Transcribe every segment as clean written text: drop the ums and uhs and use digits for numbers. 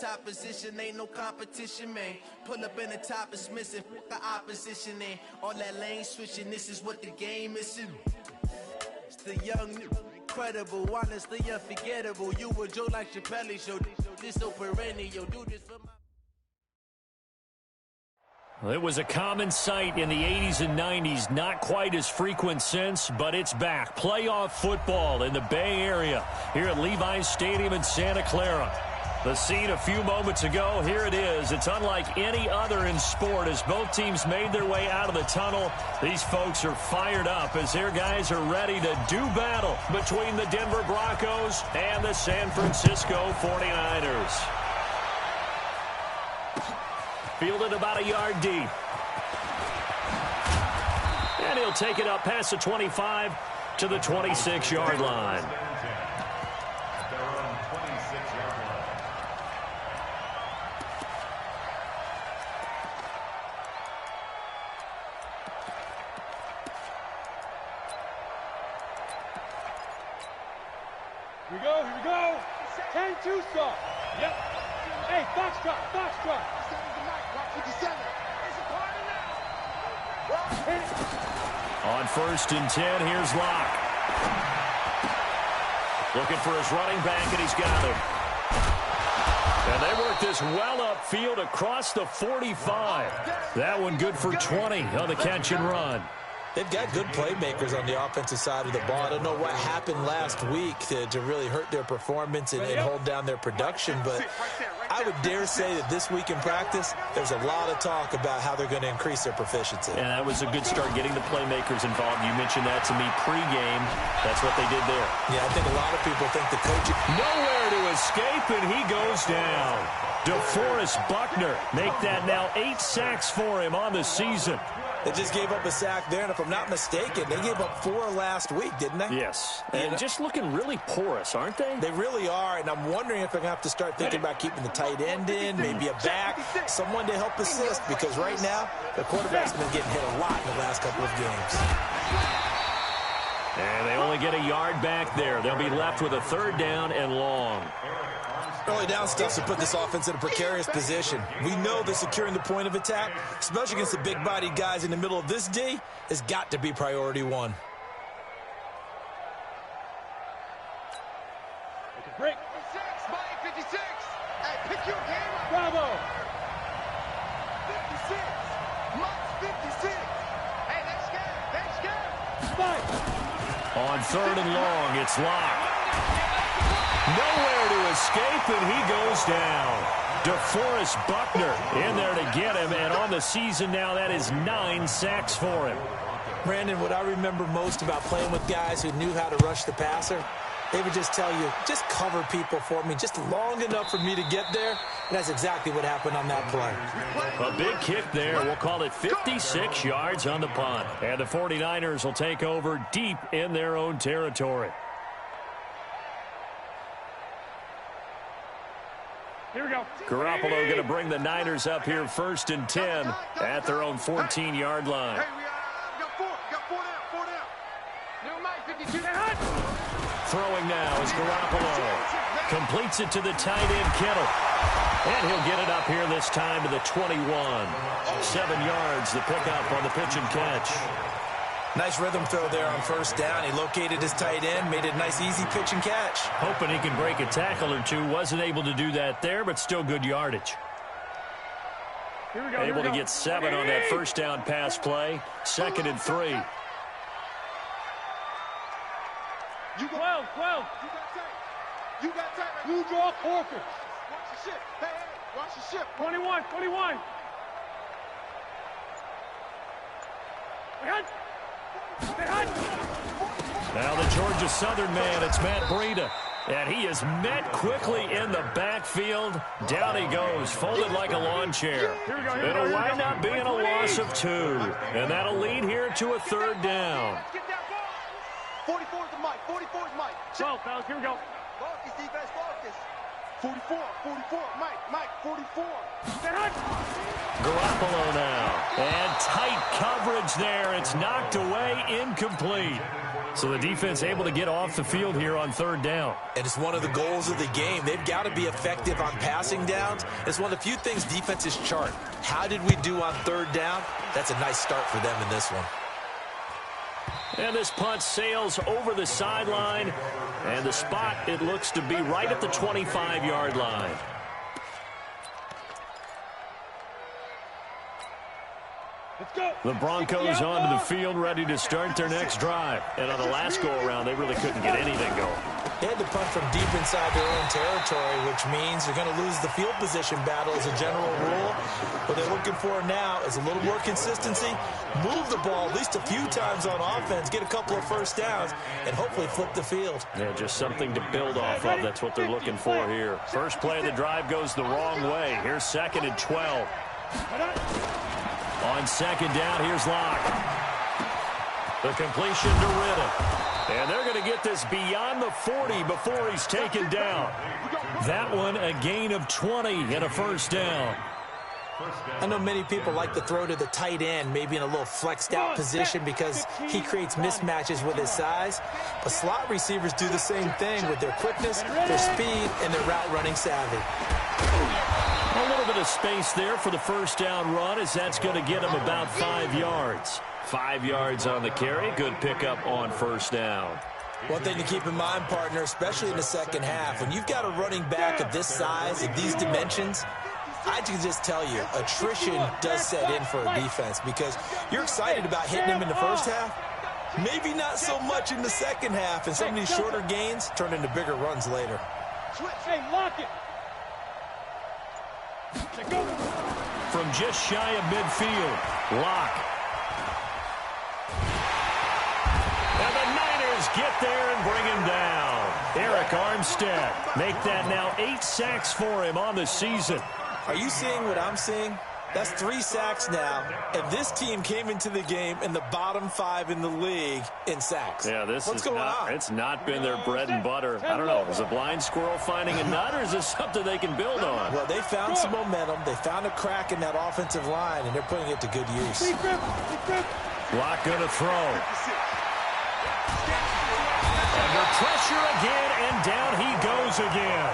Top position, ain't no competition, man. Pull up in the top, it's missing the opposition, and all that lane switching. This is what the game is. It's the young, incredible, honestly unforgettable. You were Joe like Chappelle show. This so perennial. Do this for my. Well, it was a common sight in the 80s and 90s. Not quite as frequent since, but it's back. Playoff football in the Bay Area here at Levi's Stadium in Santa Clara. The scene a few moments ago, here it is. It's unlike any other in sport as both teams made their way out of the tunnel. These folks are fired up as their guys are ready to do battle between the Denver Broncos and the San Francisco 49ers. Fielded about a yard deep. And he'll take it up past the 25 to the 26-yard line. Here we go. 10-2 stop. Yep. Hey, Foxtrot. On 1st and 10, here's Locke. Looking for his running back, and he's got him. And they work this well upfield across the 45. That one good for 20 on the catch and run. They've got good playmakers on the offensive side of the ball. I don't know what happened last week to really hurt their performance and hold down their production, but I would dare say that this week in practice, there's a lot of talk about how they're going to increase their proficiency. And that was a good start getting the playmakers involved. You mentioned that to me pregame. That's what they did there. Yeah, I think a lot of people think the coach... Nowhere to escape, and he goes down. DeForest Buckner make that now 8 sacks for him on the season. They just gave up a sack there, and if I'm not mistaken, they gave up 4 last week, didn't they? Yes, and just looking really porous, aren't they? They really are, and I'm wondering if they're going to have to start thinking about keeping the tight end in, maybe a back, someone to help assist, because right now, the quarterback's been getting hit a lot in the last couple of games. And they only get a yard back there. They'll be left with a 3rd down and long. Early down stuff to put this offense in a precarious position. We know that securing the point of attack, especially against the big-bodied guys in the middle of this D, has got to be priority 1. Break. 56, Mike, 56. Hey, pick your game up. Bravo. 56. Mike, 56. Hey, that's good. Spike. On 3rd and long, it's Locke. Nowhere to escape, and he goes down. DeForest Buckner in there to get him, and on the season now, that is 9 sacks for him. Brandon, what I remember most about playing with guys who knew how to rush the passer, they would just tell you, just cover people for me, just long enough for me to get there, and that's exactly what happened on that play. A big kick there. We'll call it 56 yards on the punt. And the 49ers will take over deep in their own territory. Here we go. Garoppolo going to bring the Niners up here 1st and 10 at their own 14-yard line. Hey, we got 4 down. New Mike, 52. Throwing now is Garoppolo. Completes it to the tight end, Kittle. And he'll get it up here this time to the 21. 7 yards, the pickup on the pitch and catch. Nice rhythm throw there on 1st down. He located his tight end, made it a nice, easy pitch and catch. Hoping he can break a tackle or two. Wasn't able to do that there, but still good yardage. Here we go. Able to get 7 on that 1st down pass play. 2nd and 3. You 12. You got tight. You draw Corker. Watch your ship. Hey, watch your ship. 21. Now the Georgia Southern man, it's Matt Breida. And he is met quickly in the backfield. Down he goes, folded like a lawn chair. It'll wind up being a loss of 2. And that'll lead here to a 3rd down. 44 is Mike. 44 is Mike. 12, fellas, here we go. Focus, defense, focus. 44, Mike, 44. Garoppolo now. And tight coverage there. It's knocked away, incomplete. So the defense able to get off the field here on third down. And it's one of the goals of the game. They've got to be effective on passing downs. It's one of the few things defenses chart. How did we do on third down? That's a nice start for them in this one. And this punt sails over the sideline. And the spot, it looks to be right at the 25-yard line. The Broncos onto the field, ready to start their next drive. And on the last go-around, they really couldn't get anything going. They had to punt from deep inside their own territory, which means they're going to lose the field position battle as a general rule. What they're looking for now is a little more consistency, move the ball at least a few times on offense, get a couple of first downs, and hopefully flip the field. Yeah, just something to build off of. That's what they're looking for here. First play of the drive goes the wrong way. Here's 2nd and 12. On 2nd down, here's Locke. The completion to Riddick. And they're going to get this beyond the 40 before he's taken down. That one, a gain of 20 and a first down. I know many people like to throw to the tight end, maybe in a little flexed out position because he creates mismatches with his size. But slot receivers do the same thing with their quickness, their speed, and their route running savvy. A little bit of space there for the first down run, as that's going to get him about 5 yards. 5 yards on the carry. Good pickup on first down. One thing to keep in mind, partner, especially in the second half, when you've got a running back of this size, of these dimensions, I can just tell you, attrition does set in for a defense because you're excited about hitting him in the first half. Maybe not so much in the second half, and some of these shorter gains turn into bigger runs later. Hey, lock it. From just shy of midfield, Locke. And the Niners get there and bring him down. Eric Armstead make that now 8 sacks for him on the season. Are you seeing what I'm seeing? That's 3 sacks now, and this team came into the game in the bottom 5 in the league in sacks. Yeah, What's going on? It's not been their bread and butter. I don't know. Is a blind squirrel finding a nut, or is this something they can build on? Well, they found some momentum. They found a crack in that offensive line, and they're putting it to good use. Locke going to throw. Under pressure again, and down he goes again.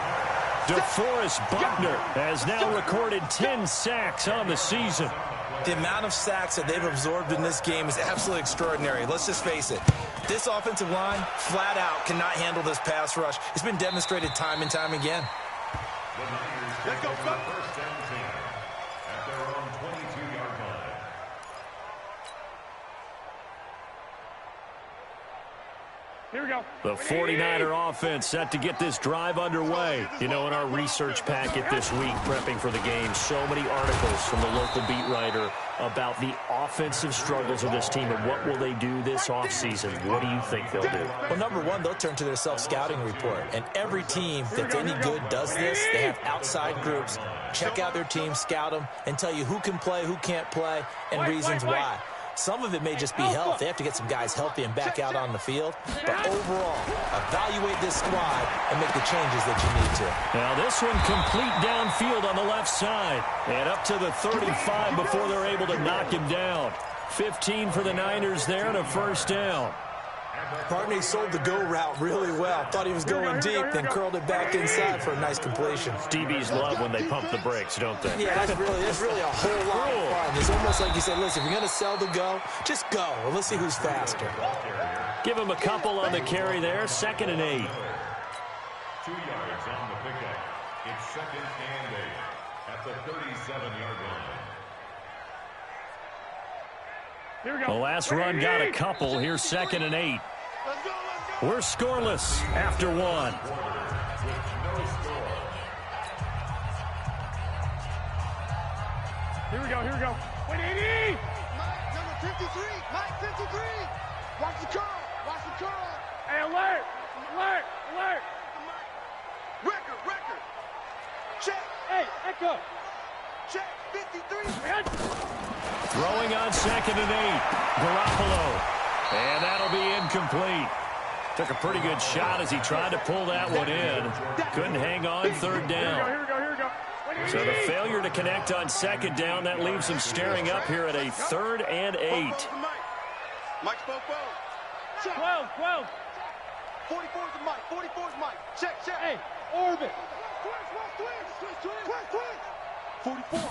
DeForest Buckner has now recorded 10 sacks on the season. The amount of sacks that they've absorbed in this game is absolutely extraordinary. Let's just face it. This offensive line, flat out, cannot handle this pass rush. It's been demonstrated time and time again. Let's go, go. Here we go. The 49er offense set to get this drive underway. You know, in our research packet this week, prepping for the game, so many articles from the local beat writer about the offensive struggles of this team and what will they do this offseason. What do you think they'll do? Well, number one, they'll turn to their self-scouting report. And every team that's any good does this. They have outside groups. Check out their team, scout them, and tell you who can play, who can't play, and reasons why. Some of it may just be health. They have to get some guys healthy and back out on the field. But overall, evaluate this squad and make the changes that you need to. Now this one complete downfield on the left side. And up to the 35 before they're able to knock him down. 15 for the Niners there and a first down. Partner sold the go route really well. Thought he was going deep, then curled it back inside for a nice completion. DBs love when they pump the brakes, don't they? Yeah, that's really a whole lot of fun. It's almost like you said, listen, if you're going to sell the go, just go. Well, let's see who's faster. Give him a couple on the carry there. 2nd and 8. 2 yards on the pickup. It's 2nd and 8 at the 37-yard line. Here we go. The last run got a couple. Here's 2nd and 8. We're scoreless after 1. Here we go, here we go. 180! Mike, number 53, Mike 53. Watch the curl, watch the curl. Hey, alert, alert, alert. Record. Check. Hey, echo. Check, 53. Throwing on 2nd and 8. Garoppolo. And that'll be incomplete. Took a pretty good shot as he tried to pull that one in. Couldn't hang on 3rd down. Here we go. So the failure to connect on 2nd down, that leaves him staring up here at a 3rd and 8. Mike spoke well. check. 12, 12. 44 is Mike, 44 is Mike. Check, check. Hey, orbit. Twitch. 44.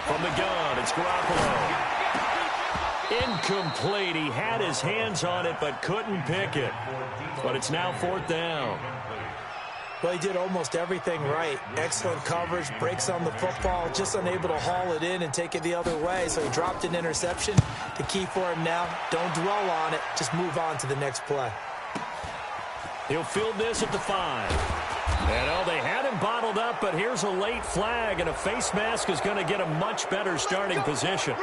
From the gun, it's Garoppolo. Incomplete. He had his hands on it, but couldn't pick it. But it's now 4th down. Well, he did almost everything right. Excellent coverage, breaks on the football, just unable to haul it in and take it the other way. So he dropped an interception. The key for him now, don't dwell on it. Just move on to the next play. He'll field this at the 5. And they had him bottled up, but here's a late flag, and a face mask is going to get a much better starting position.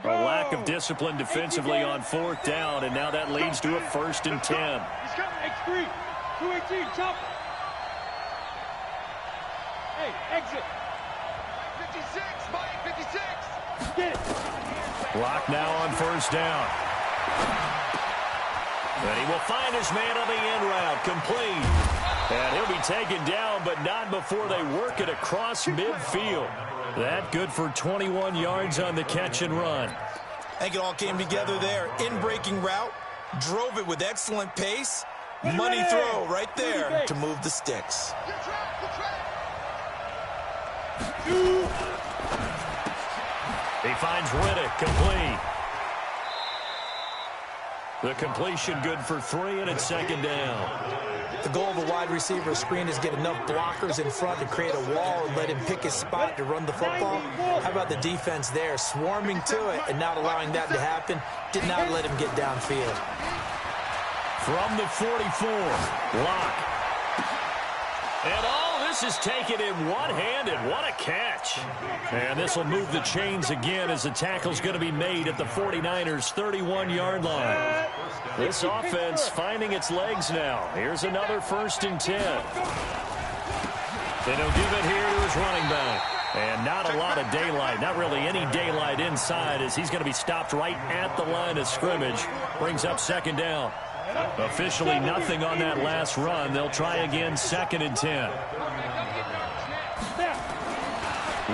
A lack of discipline defensively on 4th down, and now that leads to a 1st and 10. He's coming, X3, 218, chop. Hey, exit. 56, Mike, 56. Get it. Clock now on 1st down. And he will find his man on the end route, complete. And he'll be taken down, but not before they work it across midfield. That good for 21 yards on the catch and run. I think it all came together there. In-breaking route, drove it with excellent pace. Money throw right there to move the sticks. He finds Riddick, complete. The completion good for 3, and it's 2nd down. The goal of a wide receiver screen is get enough blockers in front to create a wall and let him pick his spot to run the football. How about the defense there, swarming to it and not allowing that to happen? Did not let him get downfield. From the 44, Locke. And all this is taken in one-handed. What a catch. And this will move the chains again as the tackle's going to be made at the 49ers' 31-yard line. This offense finding its legs now. Here's another 1st and 10. And he'll give it here to his running back. And not a lot of daylight, not really any daylight inside, as he's going to be stopped right at the line of scrimmage. Brings up 2nd down. Officially nothing on that last run. They'll try again, 2nd and 10.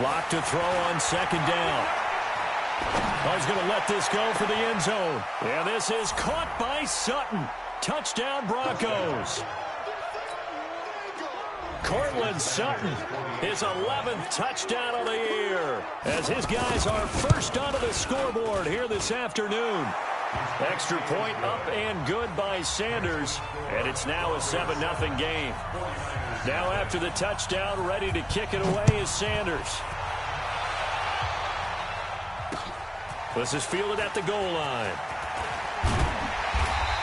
Lock to throw on 2nd down. Oh, he's going to let this go for the end zone. And this is caught by Sutton. Touchdown, Broncos. Cortland Sutton, his 11th touchdown of the year, as his guys are first onto the scoreboard here this afternoon. Extra point up and good by Sanders, and it's now a 7-0 game. Now after the touchdown, ready to kick it away is Sanders. This is fielded at the goal line.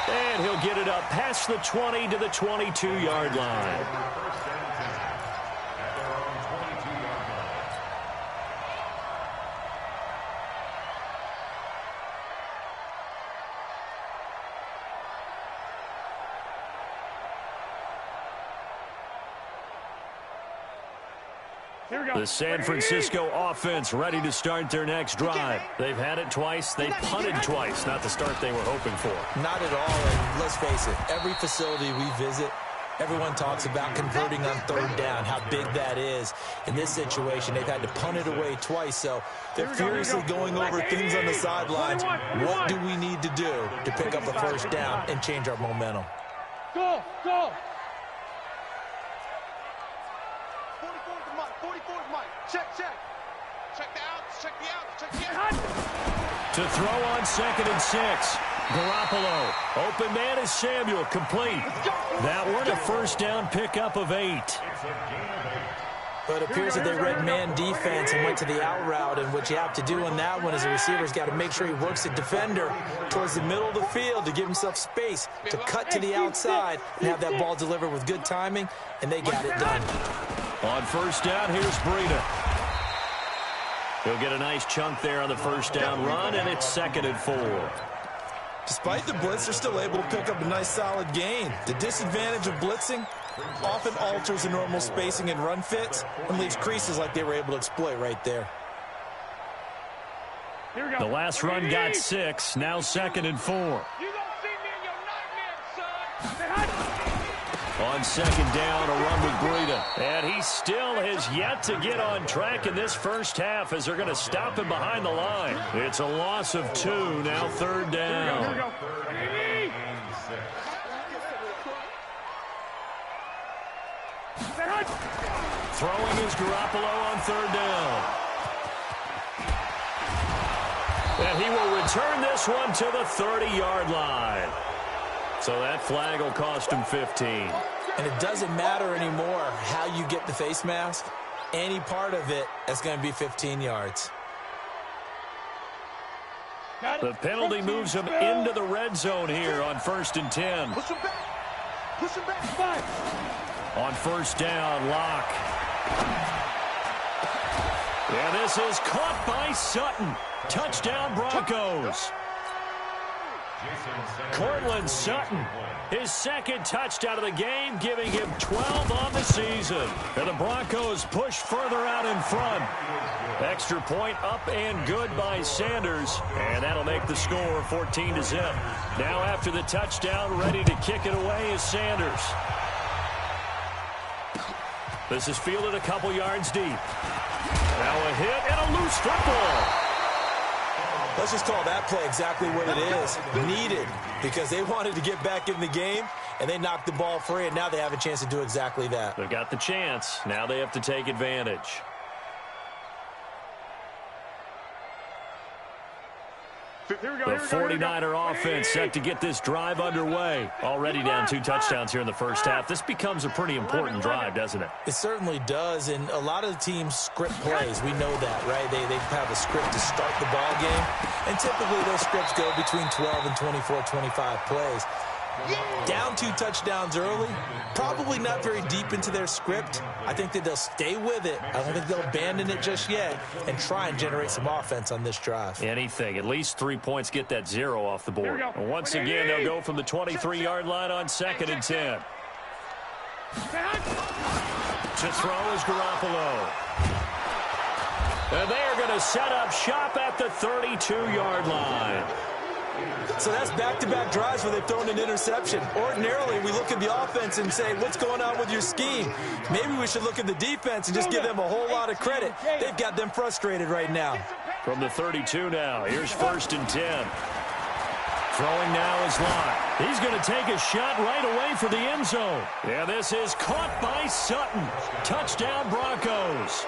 And he'll get it up past the 20 to the 22-yard line. The San Francisco offense ready to start their next drive. They've had it twice. They punted twice. Not the start they were hoping for. Not at all, and let's face it, every facility we visit, everyone talks about converting on 3rd down, how big that is. In this situation, they've had to punt it away twice, so they're furiously going over things on the sidelines. What do we need to do to pick up a 1st down and change our momentum? Go, go. 44's Mike. Check, check. Check the outs, check the outs, check the outs. To throw on 2nd and 6. Garoppolo. Open man is Samuel. Complete. That one a 1st down pickup of 8. But it appears that they read man defense and went to the out route, and what you have to do on that one is the receiver's got to make sure he works the defender towards the middle of the field to give himself space to cut to the outside and have that ball delivered with good timing, and they got it done. On 1st down, here's Breida. He'll get a nice chunk there on the 1st down run, and it's 2nd and 4. Despite the blitz, they're still able to pick up a nice solid gain. The disadvantage of blitzing often alters the normal spacing and run fits and leaves creases like they were able to exploit right there. The last run got 6. Now 2nd and 4. You gonna see me in your nightmares, son. On 2nd down, a run with Breida. And he still has yet to get on track in this first half as they're going to stop him behind the line. It's a loss of 2. Now 3rd down. Here we go. Throwing is Garoppolo on 3rd down. And he will return this one to the 30-yard line. So that flag will cost him 15. And it doesn't matter anymore how you get the face mask. Any part of it is going to be 15 yards. The penalty moves him into the red zone here on 1st and 10. Push him back. Push him back. 5. On 1st down, Locke. And this is caught by Sutton. Touchdown, Broncos. Cortland Sutton, his 2nd touchdown of the game, giving him 12 on the season. And the Broncos push further out in front. Extra point up and good by Sanders. And that'll make the score 14-0. Now after the touchdown, ready to kick it away is Sanders. This is fielded a couple yards deep. Now a hit and a loose football. Let's just call that play exactly what it is. Needed, because they wanted to get back in the game, and they knocked the ball free, and now they have a chance to do exactly that. They've got the chance. Now they have to take advantage. The 49er offense set to get this drive underway. Already down 2 touchdowns here in the first half. This becomes a pretty important drive, doesn't it? It certainly does, and a lot of the teams script plays. We know that, right? They have a script to start the ball game, and typically those scripts go between 12 and 24, 25 plays. Down 2 touchdowns early, probably not very deep into their script. I think that they'll stay with it. I don't think they'll abandon it just yet and try and generate some offense on this drive. Anything. At least 3 points, get that 0 off the board. And once again, they'll go from the 23-yard line on 2nd and 10. To throw is Garoppolo. And they are going to set up shop at the 32-yard line. So that's back-to-back drives where they've thrown an interception. Ordinarily, we look at the offense and say, what's going on with your scheme? Maybe we should look at the defense and just give them a whole lot of credit. They've got them frustrated right now. From the 32 now, here's 1st and 10. Throwing now is Locke. He's going to take a shot right away for the end zone. Yeah, this is caught by Sutton. Touchdown, Broncos.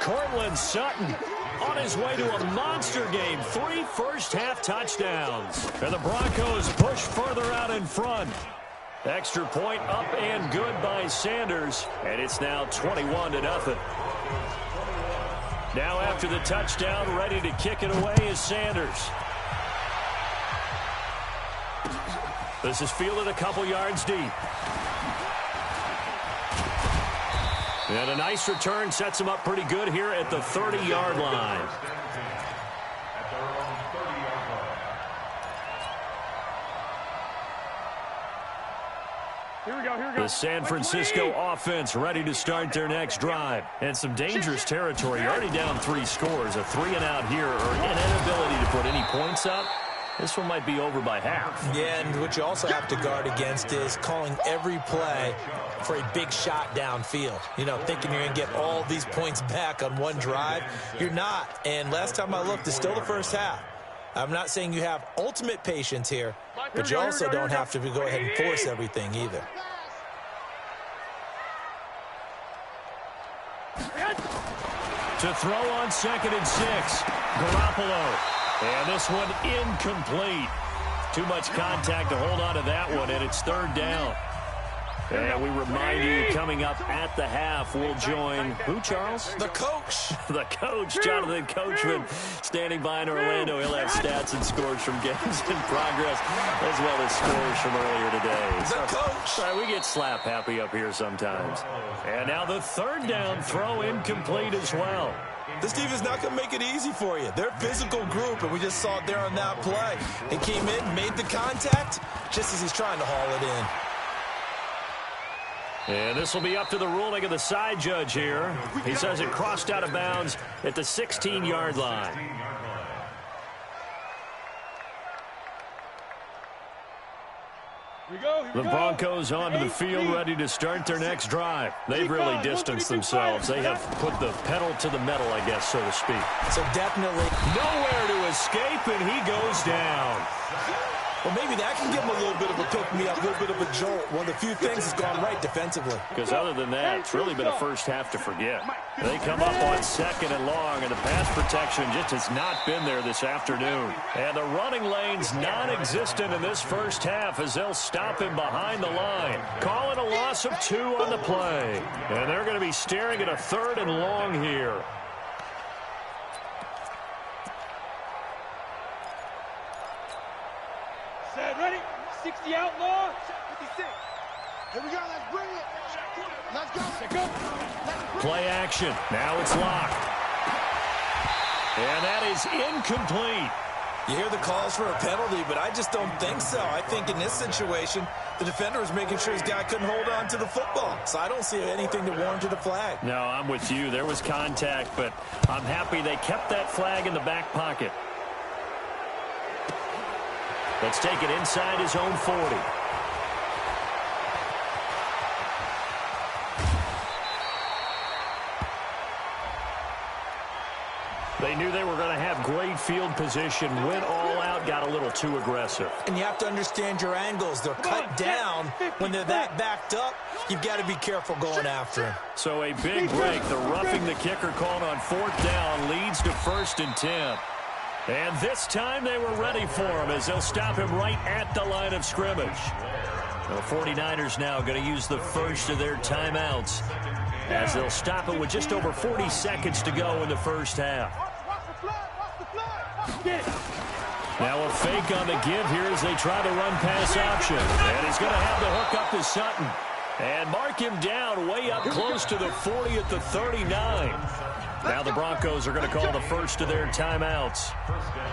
Cortland Sutton on his way to a monster game. 3 first-half touchdowns. And the Broncos push further out in front. Extra point up and good by Sanders. And it's now 21-0. Now after the touchdown, ready to kick it away is Sanders. This is fielded a couple yards deep. And a nice return sets him up pretty good here at the 30-yard line. Here we go, here we go. The San Francisco offense ready to start their next drive. And some dangerous territory. Already down 3 scores. A 3-and-out here, or an inability to put any points up. This one might be over by half. Yeah, and what you also have to guard against is calling every play for a big shot downfield. You know, thinking you're going to get all these points back on one drive. You're not. And last time I looked, it's still the first half. I'm not saying you have ultimate patience here, but you also don't have to go ahead and force everything either. To throw on 2nd and 6, Garoppolo. And this one incomplete. Too much contact to hold on to that one, and it's 3rd down. And we remind you, coming up at the half, we'll join who, Charles? The coach. The coach, Jonathan Coachman, standing by in Orlando. He'll have stats and scores from games in progress, as well as scores from earlier today. The coach. Sorry, we get slap happy up here sometimes. And now the 3rd down throw incomplete as well. This team is not going to make it easy for you. They're a physical group, and we just saw it there on that play. He came in, made the contact, just as he's trying to haul it in. And this will be up to the ruling of the side judge here. He says it crossed out of bounds at the 16-yard line. The Broncos onto the field ready to start their next drive. They've really distanced themselves. They have put the pedal to the metal, I guess, so to speak. So definitely nowhere to escape, and he goes down. Well, maybe that can give him a little bit of a pick-me-up, a little bit of a jolt. One of the few things that's gone right defensively. Because other than that, it's really been a first half to forget. They come up on 2nd and long, and the pass protection just has not been there this afternoon. And the running lane's non-existent in this first half as they'll stop him behind the line. Calling a loss of 2 on the play. And they're going to be staring at a 3rd and long here. Ready? 60 outlaw. 56. Here we go. Let's bring it. Let's go. Let's go. Play action. Now it's locked. And that is incomplete. You hear the calls for a penalty, but I just don't think so. I think in this situation, the defender was making sure his guy couldn't hold on to the football. So I don't see anything that warranted a flag. No, I'm with you. There was contact, but I'm happy they kept that flag in the back pocket. Let's take it inside his own 40. They knew they were going to have great field position, went all out, got a little too aggressive. And you have to understand your angles. They're cut down. When they're that backed up, you've got to be careful going after him. So a big break. The roughing the kicker called on 4th down leads to 1st and 10. And this time they were ready for him as they'll stop him right at the line of scrimmage. The 49ers now going to use the first of their timeouts as they'll stop it with just over 40 seconds to go in the first half. Now a fake on the give here as they try the run pass option. And he's going to have the hook up to Sutton. And mark him down way up close to the 40 at the 39. Now the Broncos are going to call the first of their timeouts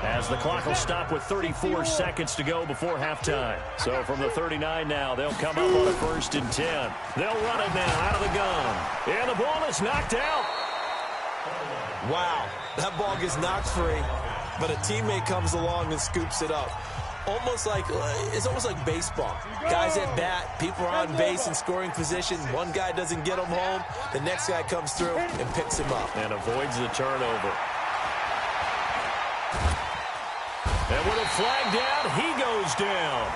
as the clock will stop with 34 seconds to go before halftime. So from the 39 now, they'll come up on a 1st and 10. They'll run it now out of the gun. And the ball is knocked out. Wow, that ball gets knocked free, but a teammate comes along and scoops it up. It's almost like baseball. Guys at bat, people are on base in scoring position. One guy doesn't get him home. The next guy comes through and picks him up. And avoids the turnover. And with a flag down, he goes down.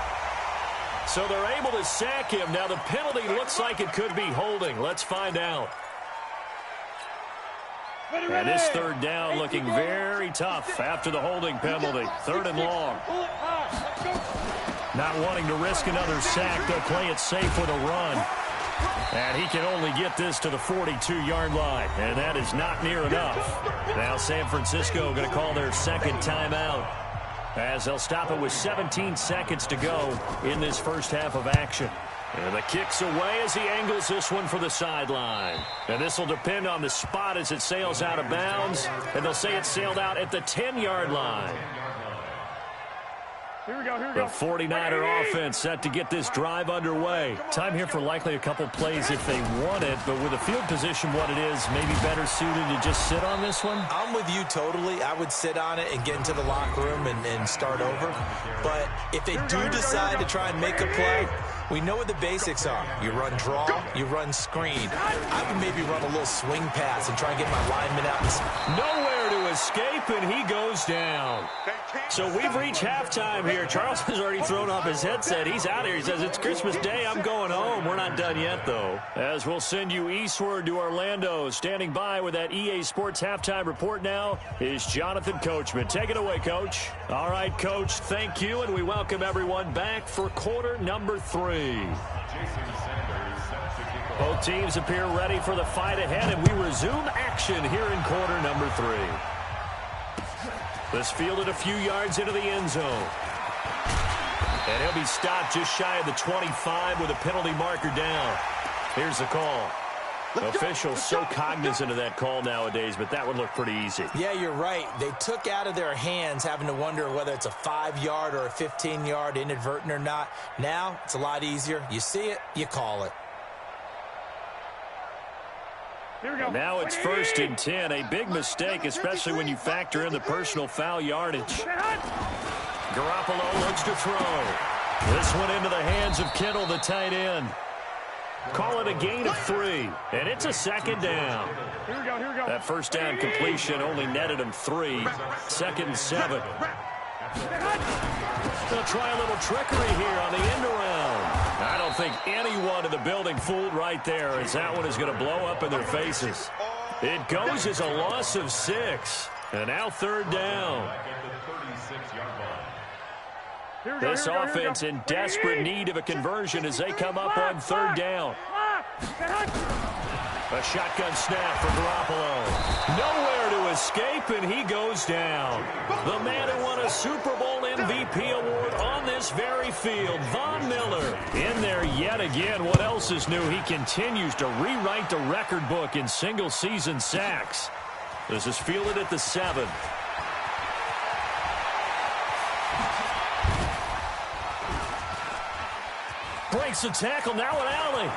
So they're able to sack him. Now the penalty looks like it could be holding. Let's find out. And this 3rd down looking very tough after the holding penalty. 3rd and long. Not wanting to risk another sack, they'll play it safe with a run. And he can only get this to the 42-yard line, and that is not near enough. Now San Francisco going to call their 2nd timeout as they'll stop it with 17 seconds to go in this first half of action. And the kick's away as he angles this one for the sideline. And this will depend on the spot as it sails out of bounds. And they'll say it sailed out at the 10-yard line. Here we go, here we The go. 49er offense set to get this drive underway. Time here for likely a couple plays if they want it, but with the field position what it is, maybe better suited to just sit on this one? I'm with you totally. I would sit on it and get into the locker room and start over. But if they do decide to try and make a play, we know what the basics are. You run draw, you run screen. I would maybe run a little swing pass and try and get my lineman out. Nowhere to escape, and he goes down. So we've reached halftime here. Charles has already thrown off his headset. He's out here. He says, it's Christmas Day. I'm going home. We're not done yet, though. As we'll send you eastward to Orlando. Standing by with that EA Sports halftime report now is Jonathan Coachman. Take it away, Coach. All right, Coach, thank you, and we welcome everyone back for quarter number 3. Both teams appear ready for the fight ahead, and we resume action here in quarter number 3. This fielded a few yards into the end zone. And he'll be stopped just shy of the 25 with a penalty marker down. Here's the call. Officials so cognizant of that call nowadays, but that would look pretty easy. Yeah, you're right. They took out of their hands having to wonder whether it's a 5-yard or a 15-yard inadvertent or not. Now, it's a lot easier. You see it, you call it. Now it's 1st and 10. A big mistake, especially when you factor in the personal foul yardage. Garoppolo looks to throw. This one into the hands of Kittle, the tight end. Call it a gain of 3, and it's a 2nd down. Here we go. That first down completion only netted him 3. 2nd and 7. They'll try a little trickery here on the end around. I don't think anyone in the building fooled right there, as that one is going to blow up in their faces. It goes as a loss of 6, and now 3rd down. This offense in desperate need of a conversion as they come up on 3rd down. A shotgun snap for Garoppolo. Nowhere to escape, and he goes down. The man who won a Super Bowl MVP award on this very field, Von Miller. In there yet again. What else is new? He continues to rewrite the record book in single-season sacks. This is fielded at the 7. Breaks the tackle, now an alley.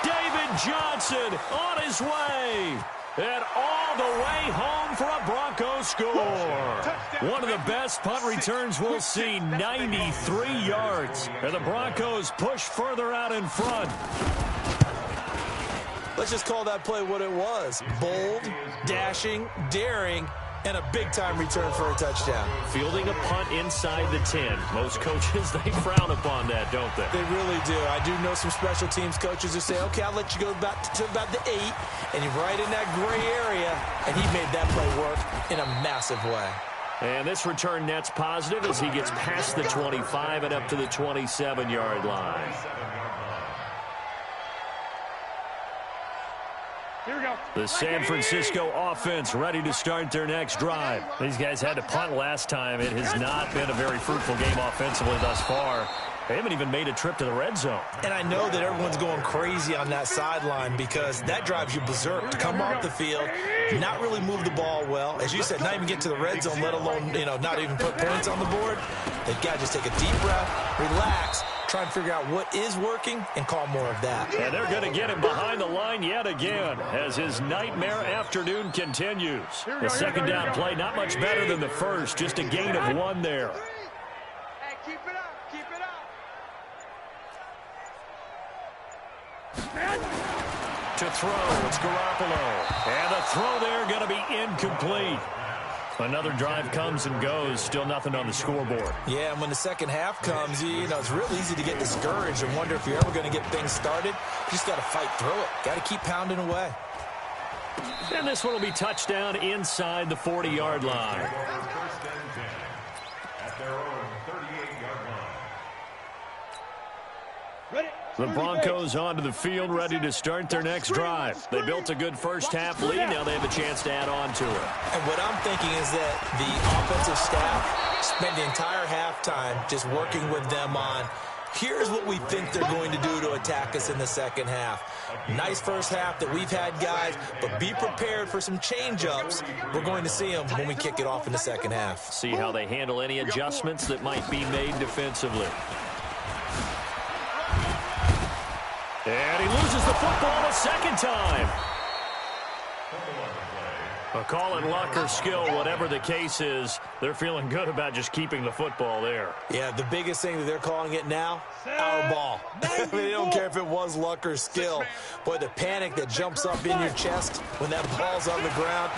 David Johnson on his way. And all the way home for a Broncos score. One of the best punt returns we'll see, 93 yards. And the Broncos push further out in front. Let's just call that play what it was. Bold, dashing, daring, and a big-time return for a touchdown. Fielding a punt inside the 10. Most coaches, they frown upon that, don't they? They really do. I do know some special teams coaches who say, okay, I'll let you go back to about the 8, and you're right in that gray area, and he made that play work in a massive way. And this return net's positive as he gets past the 25 and up to the 27-yard line. Here we go. The San Francisco offense ready to start their next drive. These guys had to punt last time. It has not been a very fruitful game offensively thus far. They haven't even made a trip to the red zone. And I know that everyone's going crazy on that sideline because that drives you berserk to come off the field, not really move the ball well. As you said, not even get to the red zone, let alone, not even put points on the board. They've got to just take a deep breath, relax, try and figure out what is working and call more of that. And they're going to get him behind the line yet again as his nightmare afternoon continues. The second down play, not much better than the first, just a gain of 1 there. Hey, keep it up. To throw, it's Garoppolo. And the throw there going to be incomplete. Another drive comes and goes, still nothing on the scoreboard. Yeah, and when the second half comes, it's real easy to get discouraged and wonder if you're ever going to get things started. You just got to fight through it. Got to keep pounding away. And this one will be touchdown inside the 40-yard line. At their own 38-yard line. Ready? The Broncos onto the field, ready to start their next drive. They built a good first-half lead. Now they have a chance to add on to it. And what I'm thinking is that the offensive staff spent the entire halftime just working with them on, here's what we think they're going to do to attack us in the second half. Nice first half that we've had, guys, but be prepared for some change-ups. We're going to see them when we kick it off in the second half. See how they handle any adjustments that might be made defensively. And he loses the football a second time. A call in luck or skill, whatever the case is, they're feeling good about just keeping the football there. Yeah, the biggest thing that they're calling it now, our ball. They don't care if it was luck or skill. Boy, the panic that jumps up in your chest when that ball's on the ground,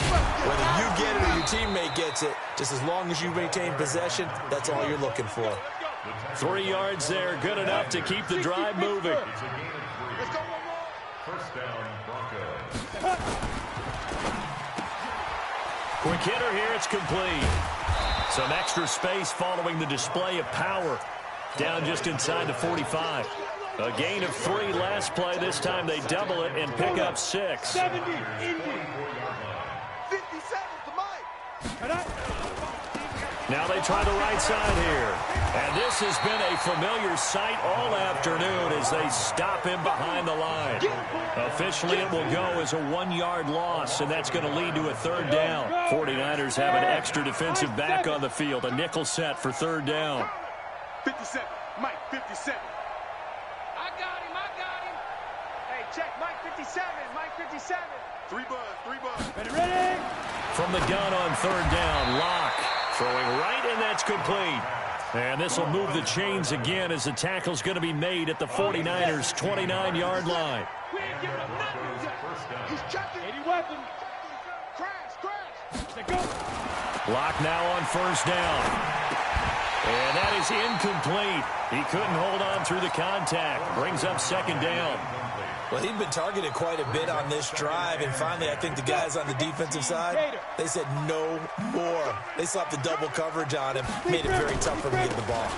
whether you get it or your teammate gets it, just as long as you maintain possession, that's all you're looking for. 3 yards there, good enough to keep the drive moving. First down, Broncos. Quick hitter here, it's complete. Some extra space following the display of power. Down just inside the 45. A gain of 3 last play. This time they double it and pick up 6. 70, Indy. 57 to Mike. Now they try the right side here. And this has been a familiar sight all afternoon as they stop him behind the line. Officially, it will go as a 1-yard loss, and that's going to lead to a 3rd down. 49ers have an extra defensive back on the field, a nickel set for 3rd down. 57, Mike, 57. I got him. Hey, check. Mike 57. Mike 57. 3 buzz. Ready. From the gun on third down, Locke throwing right, and that's complete. And this will move the chains again as the tackle's going to be made at the 49ers' 29-yard line. We ain't giving him nothing. He's checking. 80 weapon. Crash. They go. Locke now on first down. And that is incomplete. He couldn't hold on through the contact. Brings up second down. Well, he'd been targeted quite a bit on this drive, and finally I think the guys on the defensive side, they said no more. They slapped the double coverage on him, made it very tough for him to get the ball.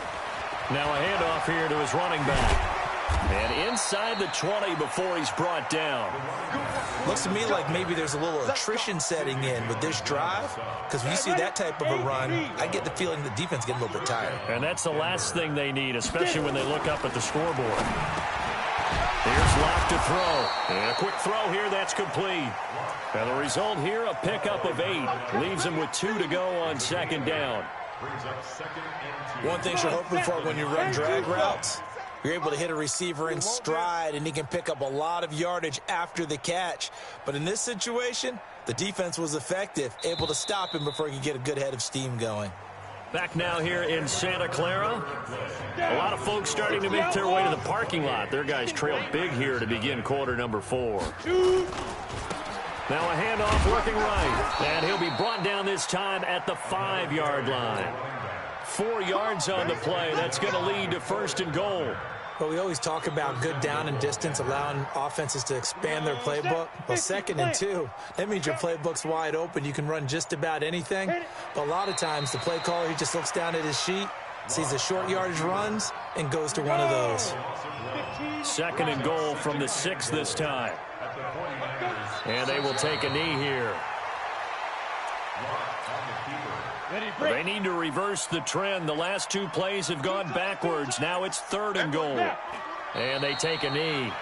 Now a handoff here to his running back. And inside the 20 before he's brought down. Looks to me like maybe there's a little attrition setting in with this drive, because when you see that type of a run, I get the feeling the defense getting a little bit tired. And that's the last thing they need, especially when they look up at the scoreboard. Here's Locke to throw. And a quick throw here, that's complete. And the result here, a pickup of 8. Leaves him with 2 to go on second down. One thing you're hoping for when you run drag routes, you're able to hit a receiver in stride, and he can pick up a lot of yardage after the catch. But in this situation, the defense was effective, able to stop him before he could get a good head of steam going. Back now here in Santa Clara. A lot of folks starting to make their way to the parking lot. Their guys trail big here to begin quarter number 4. Now a handoff working right. And he'll be brought down this time at the 5-yard line. 4 yards on the play. That's going to lead to first and goal. But we always talk about good down and distance, allowing offenses to expand their playbook. Well, 2nd and 2, that means your playbook's wide open. You can run just about anything. But a lot of times, the play caller, he just looks down at his sheet, sees the short yardage runs, and goes to one of those. 2nd and goal from the 6 this time. And they will take a knee here. They need to reverse the trend. The last 2 plays have gone backwards. Now it's 3rd and goal. And they take a knee.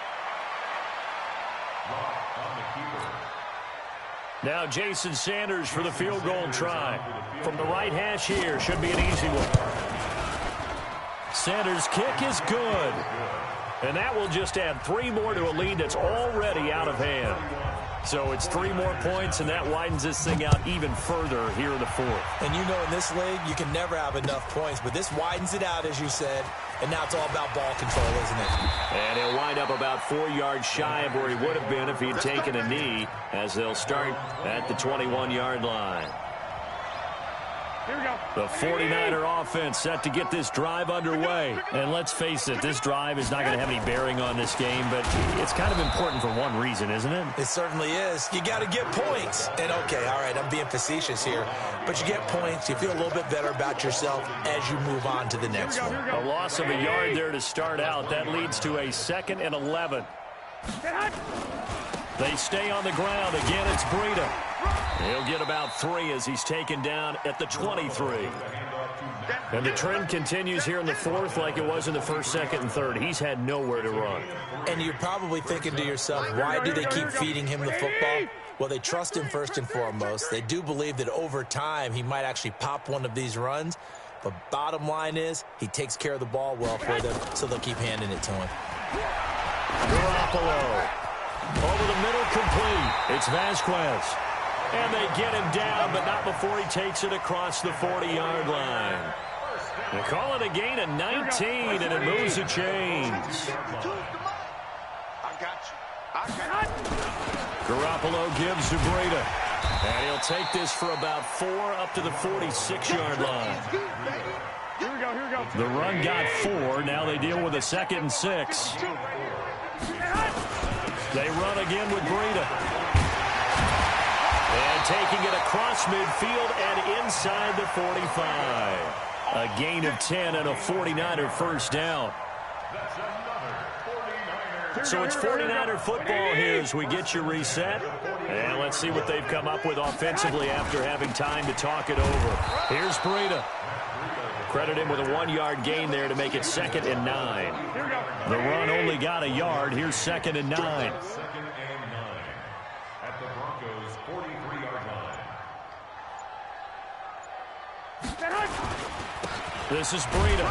Now Jason Sanders for the field goal try. From the right hash here. Should be an easy one. Sanders' kick is good. And that will just add 3 more to a lead that's already out of hand. So it's 3 more points, and that widens this thing out even further here in the 4th. And you know in this league, you can never have enough points, but this widens it out, as you said, and now it's all about ball control, isn't it? And he'll wind up about 4 yards shy of where he would have been if he'd taken a knee, as they'll start at the 21-yard line. Here we go. The 49er offense set to get this drive underway. And let's face it, this drive is not going to have any bearing on this game, but it's kind of important for one reason, isn't it? It certainly is. You got to get points. And, okay, all right, I'm being facetious here. But you get points, you feel a little bit better about yourself as you move on to the next one. A loss of a yard there to start out. That leads to a 2nd and 11. They stay on the ground. Again, it's Breida. He'll get about 3 as he's taken down at the 23. And the trend continues here in the 4th like it was in the 1st, 2nd, and 3rd. He's had nowhere to run. And you're probably thinking to yourself, why do they keep feeding him the football? Well, they trust him first and foremost. They do believe that over time he might actually pop one of these runs. But bottom line is he takes care of the ball well for them, so they'll keep handing it to him. Garoppolo. Over the middle, complete. It's Vasquez. And they get him down, but not before he takes it across the 40-yard line. They call it a gain of 19, and it moves the chains. Garoppolo gives to Breida. And he'll take this for about 4 up to the 46-yard line. Here we go. The run got 4. Now they deal with a 2nd and 6. They run again with Breida. And taking it across midfield and inside the 45. A gain of 10 and a 49er first down. So it's 49er football here as we get you reset. And let's see what they've come up with offensively after having time to talk it over. Here's Breida. Credit him with a 1-yard gain there to make it 2nd and 9. The run only got a yard. Here's 2nd and 9. This is Breida.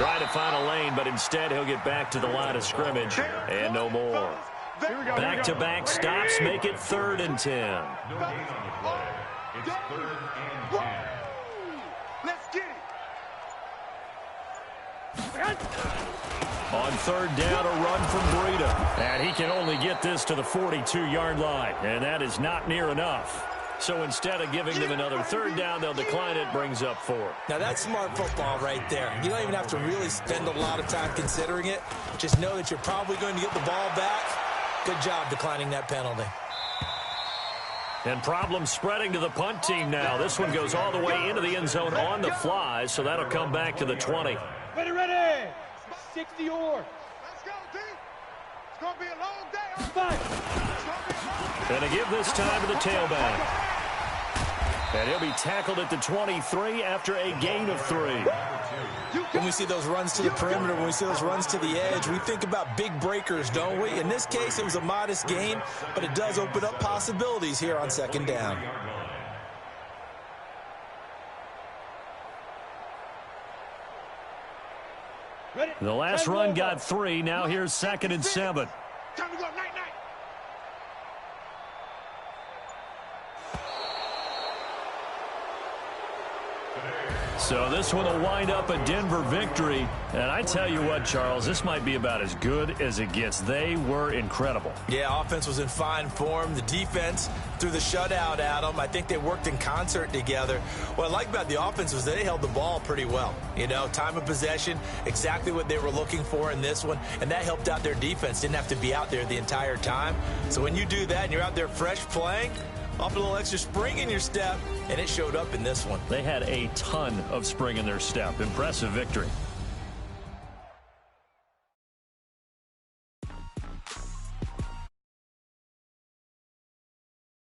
Trying to find a lane, but instead he'll get back to the line of scrimmage and no more. Back-to-back stops make it 3rd and 10. No gain on the play. It's 3rd and 10. Let's get it. On 3rd down, a run from Breida. And he can only get this to the 42-yard line, and that is not near enough. So instead of giving them another 3rd down, they'll decline it, brings up 4. Now, that's smart football right there. You don't even have to really spend a lot of time considering it. Just know that you're probably going to get the ball back. Good job declining that penalty. And problems spreading to the punt team now. This one goes all the way into the end zone on the fly, so that'll come back to the 20. Ready. 60 yards. Let's go, D. It's going to be a long day. And to give this time to the tailback. And he'll be tackled at the 23 after a gain of 3. When we see those runs to the perimeter, when we see those runs to the edge, we think about big breakers, don't we? In this case, it was a modest gain, but it does open up possibilities here on 2nd down. The last run got 3. Now here's 2nd and 7. Time to go, night. So this one will wind up a Denver victory. And I tell you what, Charles, this might be about as good as it gets. They were incredible. Yeah, offense was in fine form. The defense threw the shutout at them. I think they worked in concert together. What I like about the offense was they held the ball pretty well. You know, time of possession, exactly what they were looking for in this one. And that helped out their defense. Didn't have to be out there the entire time. So when you do that and you're out there fresh playing, off a little extra spring in your step, and it showed up in this one. They had a ton of spring in their step. Impressive victory.